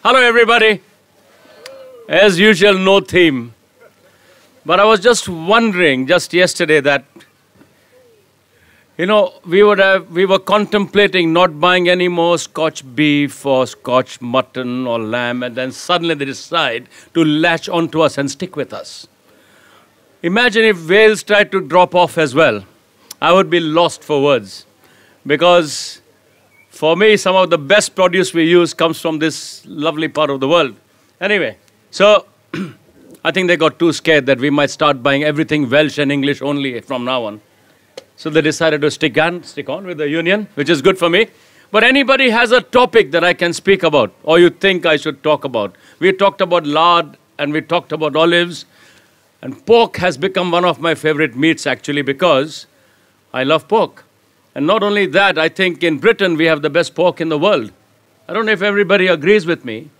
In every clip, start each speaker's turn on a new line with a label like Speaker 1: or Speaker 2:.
Speaker 1: Hello, everybody. As usual, no theme. But I was just wondering just yesterday that, we were contemplating not buying any more Scotch beef or Scotch mutton or lamb, and then suddenly they decide to latch onto us and stick with us. Imagine if Wales tried to drop off as well. I would be lost for words. Because for me, some of the best produce we use comes from this lovely part of the world. Anyway, so I think they got too scared that we might start buying everything Welsh and English only from now on. So they decided to stick on with the union, which is good for me. But anybody has a topic that I can speak about, or you think I should talk about? We talked about lard, and we talked about olives. And pork has become one of my favorite meats, actually, because I love pork. And not only that, I think in Britain we have the best pork in the world. I don't know if everybody agrees with me,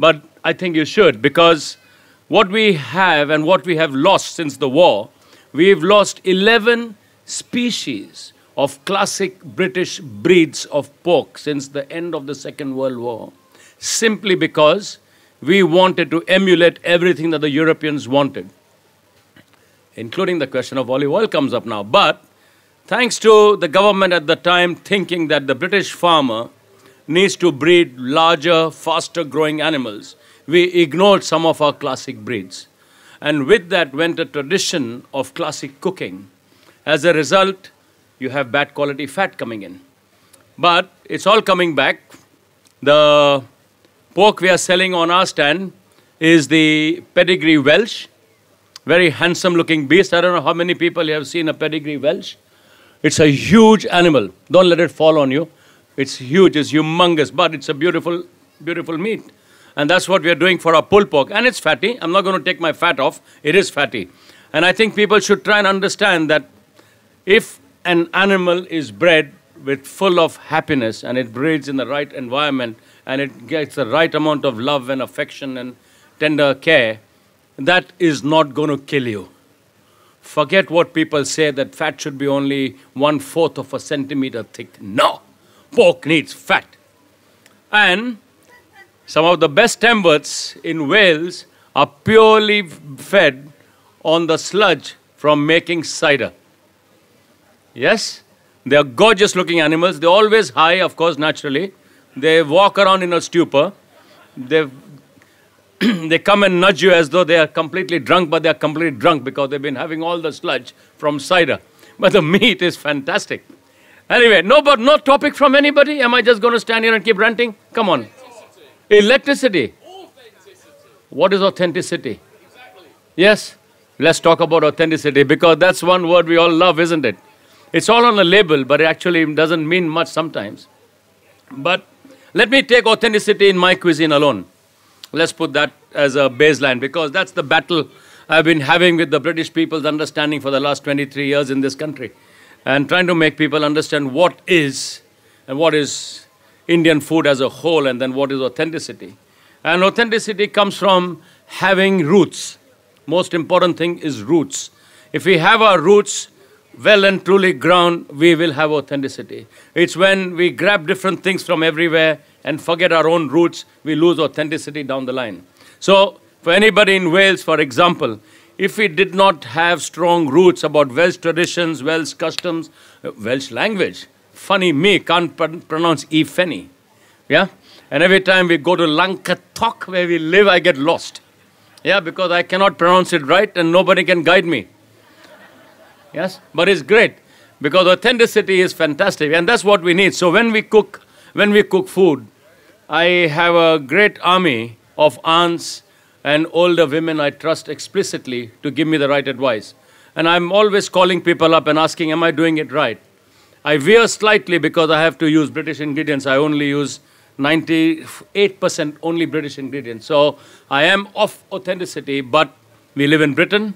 Speaker 1: but I think you should, because what we have and what we have lost since the war, we've lost 11 species of classic British breeds of pork since the end of the Second World War, simply because we wanted to emulate everything that the Europeans wanted, including the question of olive oil comes up now. But thanks to the government at the time thinking that the British farmer needs to breed larger, faster-growing animals, we ignored some of our classic breeds. And with that went a tradition of classic cooking. As a result, you have bad quality fat coming in. But it's all coming back. The pork we are selling on our stand is the pedigree Welsh. Very handsome-looking beast. I don't know how many people have seen a pedigree Welsh. It's a huge animal. Don't let it fall on you. It's huge, it's humongous, but it's a beautiful, beautiful meat. And that's what we are doing for our pulled pork. And it's fatty. I'm not going to take my fat off. It is fatty. And I think people should try and understand that if an animal is bred with full of happiness and it breeds in the right environment and it gets the right amount of love and affection and tender care, that is not going to kill you. Forget what people say that fat should be only 1/4 of a centimeter thick. No! Pork needs fat. And some of the best stamwarts in Wales are purely fed on the sludge from making cider. Yes? They are gorgeous looking animals. They're always high, of course, naturally. They walk around in a stupor. They come and nudge you as though they are completely drunk, but they are completely drunk because they've been having all the sludge from cider. But the meat is fantastic. Anyway, no topic from anybody? Am I just going to stand here and keep ranting? Come on. Electricity. Authenticity. What is authenticity? Exactly. Yes? Let's talk about authenticity, because that's one word we all love, isn't it? It's all on a label, but it actually doesn't mean much sometimes. But let me take authenticity in my cuisine alone. Let's put that as a baseline, because that's the battle I've been having with the British people's understanding for the last 23 years in this country, and trying to make people understand what is Indian food as a whole, and then what is authenticity. And authenticity comes from having roots. Most important thing is roots. If we have our roots well and truly ground, we will have authenticity. It's when we grab different things from everywhere and forget our own roots, we lose authenticity down the line. So, for anybody in Wales, for example, if we did not have strong roots about Welsh traditions, Welsh customs, Welsh language, funny me, can't pronounce E-Fenny, yeah? And every time we go to Lancathok, where we live, I get lost. Yeah, because I cannot pronounce it right and nobody can guide me. Yes, but it's great, because authenticity is fantastic, and that's what we need. So when we cook food, I have a great army of aunts and older women I trust explicitly to give me the right advice. And I'm always calling people up and asking, am I doing it right? I veer slightly because I have to use British ingredients. I only use 98% only British ingredients. So I am of authenticity, but we live in Britain,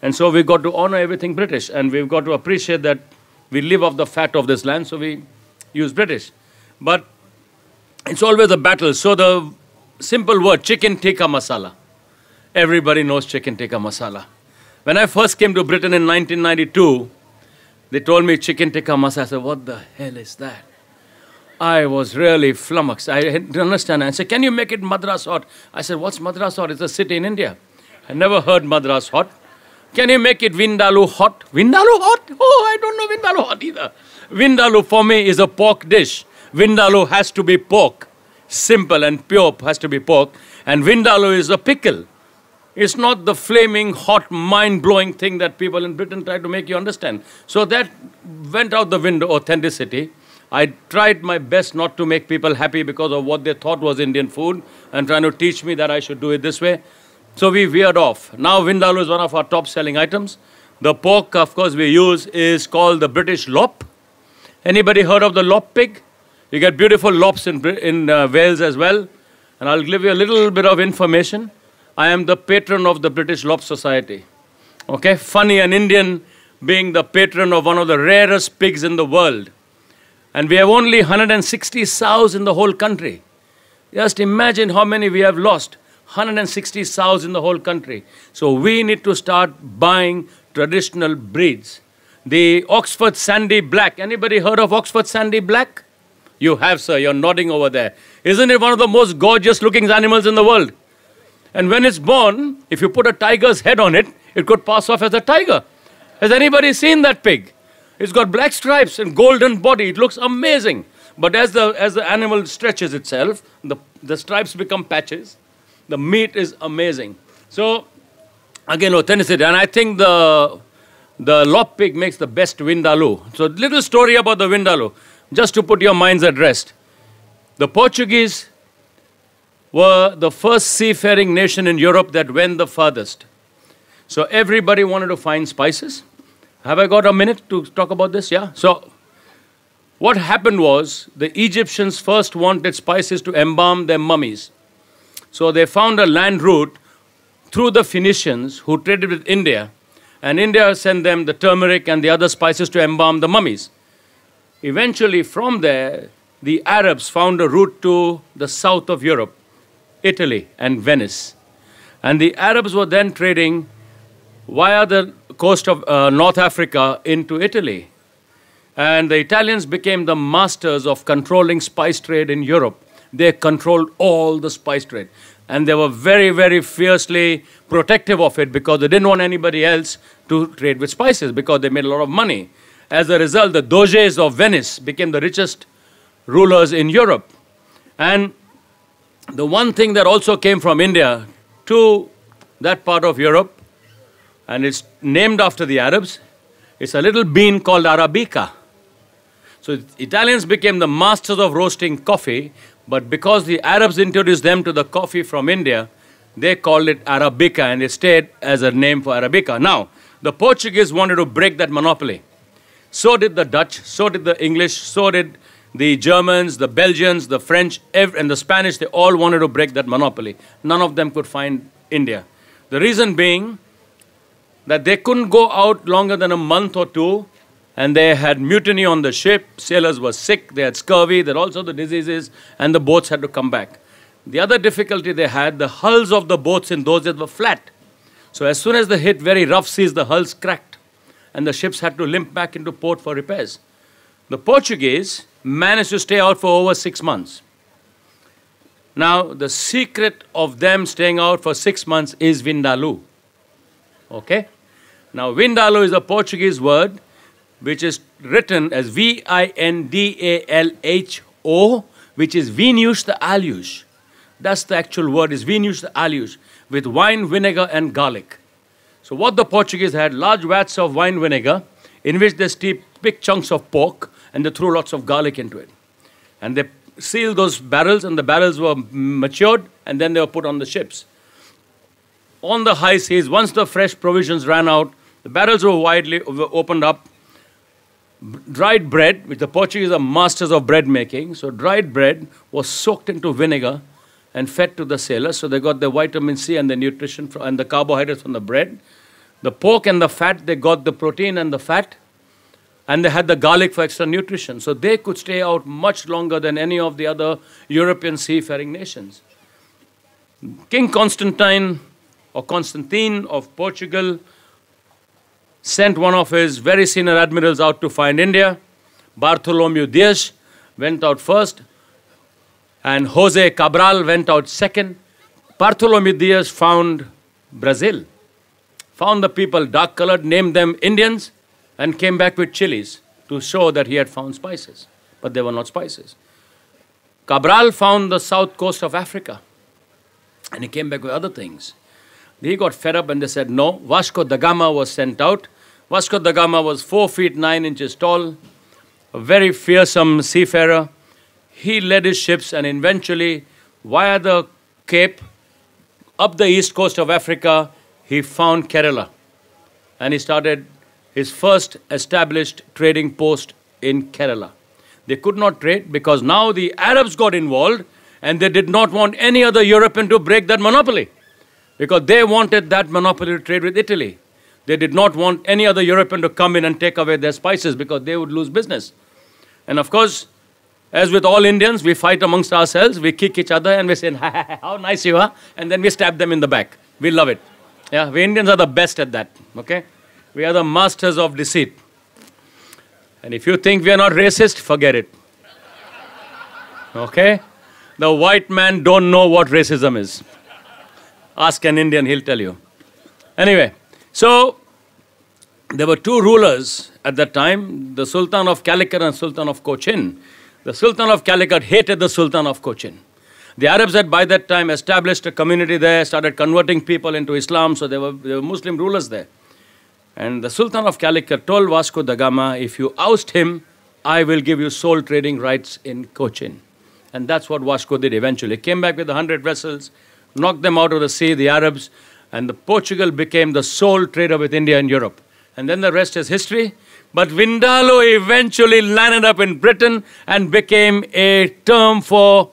Speaker 1: and so we've got to honor everything British, and we've got to appreciate that we live off the fat of this land, so we use British. But it's always a battle. So the simple word, chicken tikka masala. Everybody knows chicken tikka masala. When I first came to Britain in 1992, they told me chicken tikka masala. I said, what the hell is that? I was really flummoxed. I didn't understand. I said, can you make it Madras hot? I said, what's Madras hot? It's a city in India. I never heard Madras hot. Can you make it Vindaloo hot? Vindaloo hot? Oh, I don't know Vindaloo hot either. Vindaloo for me is a pork dish. Vindaloo has to be pork. Simple and pure has to be pork. And Vindaloo is a pickle. It's not the flaming, hot, mind-blowing thing that people in Britain try to make you understand. So that went out the window, authenticity. I tried my best not to make people happy because of what they thought was Indian food and trying to teach me that I should do it this way. So we veered off. Now Vindaloo is one of our top-selling items. The pork, of course, we use is called the British lop. Anybody heard of the lop pig? You get beautiful lops in Wales as well. And I'll give you a little bit of information. I am the patron of the British Lop Society. Okay, funny, an Indian being the patron of one of the rarest pigs in the world. And we have only 160 sows in the whole country. Just imagine how many we have lost. 160 sows in the whole country. So we need to start buying traditional breeds. The Oxford Sandy Black. Anybody heard of Oxford Sandy Black? You have, sir. You're nodding over there. Isn't it one of the most gorgeous looking animals in the world? And when it's born, if you put a tiger's head on it, it could pass off as a tiger. Has anybody seen that pig? It's got black stripes and golden body. It looks amazing. But as the animal stretches itself, the stripes become patches. The meat is amazing. So, again, authenticity. And I think the lop pig makes the best Vindaloo. So, little story about the Vindaloo, just to put your minds at rest. The Portuguese were the first seafaring nation in Europe that went the farthest. So everybody wanted to find spices. Have I got a minute to talk about this? Yeah? So what happened was the Egyptians first wanted spices to embalm their mummies. So they found a land route through the Phoenicians who traded with India. And India sent them the turmeric and the other spices to embalm the mummies. Eventually from there, the Arabs found a route to the south of Europe. Italy and Venice. And the Arabs were then trading via the coast of North Africa into Italy. And the Italians became the masters of controlling spice trade in Europe. They controlled all the spice trade. And they were very, very fiercely protective of it because they didn't want anybody else to trade with spices because they made a lot of money. As a result, the Doges of Venice became the richest rulers in Europe. And the one thing that also came from India to that part of Europe, and it's named after the Arabs, it's a little bean called Arabica. So Italians became the masters of roasting coffee, but because the Arabs introduced them to the coffee from India, they called it Arabica, and it stayed as a name for Arabica. Now, the Portuguese wanted to break that monopoly. So did the Dutch, so did the English, so did the Germans, the Belgians, the French, and the Spanish. They all wanted to break that monopoly. None of them could find India. The reason being that they couldn't go out longer than a month or two, and they had mutiny on the ship. Sailors were sick, they had scurvy, there also the diseases, and the boats had to come back. The other difficulty they had, the hulls of the boats in those days were flat. So as soon as they hit very rough seas, the hulls cracked, and the ships had to limp back into port for repairs. The Portuguese managed to stay out for over 6 months. Now, the secret of them staying out for 6 months is Vindaloo. Okay? Now, Vindaloo is a Portuguese word which is written as V-I-N-D-A-L-H-O, which is Vinhos de Alhos. That's the actual word, is Vinhos de Alhos, with wine, vinegar, and garlic. So what the Portuguese had, large vats of wine vinegar, in which they steeped big chunks of pork, and they threw lots of garlic into it. And they sealed those barrels, and the barrels were matured, and then they were put on the ships. On the high seas, once the fresh provisions ran out, the barrels were widely opened up. Dried bread, which the Portuguese are masters of bread making, so dried bread was soaked into vinegar and fed to the sailors, so they got the vitamin C and the nutrition and the carbohydrates from the bread. The pork and the fat, they got the protein and the fat, and they had the garlic for extra nutrition. So they could stay out much longer than any of the other European seafaring nations. King Constantine, or Constantine of Portugal, sent one of his very senior admirals out to find India, Bartholomew Dias, went out first, and Jose Cabral went out second. Bartholomew Diaz found Brazil, found the people dark-colored, named them Indians, and came back with chilies to show that he had found spices. But they were not spices. Cabral found the south coast of Africa, and he came back with other things. He got fed up and they said, no. Vasco da Gama was sent out. Vasco da Gama was 4 feet 9 inches tall, a very fearsome seafarer. He led his ships and eventually, via the Cape, up the east coast of Africa, he found Kerala. And he started his first established trading post in Kerala. They could not trade because now the Arabs got involved and they did not want any other European to break that monopoly because they wanted that monopoly to trade with Italy. They did not want any other European to come in and take away their spices because they would lose business. And of course, as with all Indians, we fight amongst ourselves, we kick each other and we say, how nice you are, and then we stab them in the back. We love it. Yeah, we Indians are the best at that, okay? We are the masters of deceit. And if you think we are not racist, forget it. Okay? The white man don't know what racism is. Ask an Indian, he'll tell you. Anyway, so there were two rulers at that time, the Sultan of Calicut and Sultan of Cochin. The Sultan of Calicut hated the Sultan of Cochin. The Arabs had by that time established a community there, started converting people into Islam, so there were Muslim rulers there. And the Sultan of Calicut told Vasco da Gama, if you oust him, I will give you sole trading rights in Cochin. And that's what Vasco did eventually. Came back with 100 vessels, knocked them out of the sea, the Arabs, and Portugal became the sole trader with India and Europe. And then the rest is history. But Vindaloo eventually landed up in Britain and became a term for,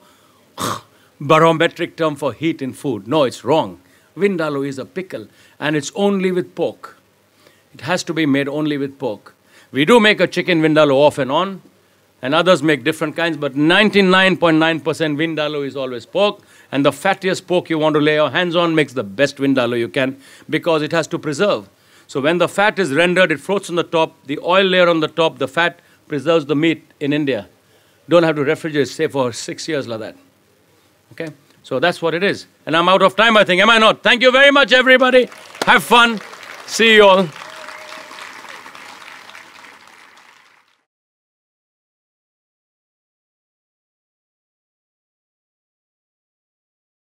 Speaker 1: barometric term for heat in food. No, it's wrong. Vindaloo is a pickle, and it's only with pork. It has to be made only with pork. We do make a chicken Vindaloo off and on, and others make different kinds, but 99.9% Vindaloo is always pork, and the fattiest pork you want to lay your hands on makes the best Vindaloo you can, because it has to preserve. So when the fat is rendered, it floats on the top, the oil layer on the top, the fat preserves the meat in India. Don't have to refrigerate, say for 6 years like that. Okay? So that's what it is. And I'm out of time, I think. Am I not? Thank you very much, everybody. Have fun. See you all.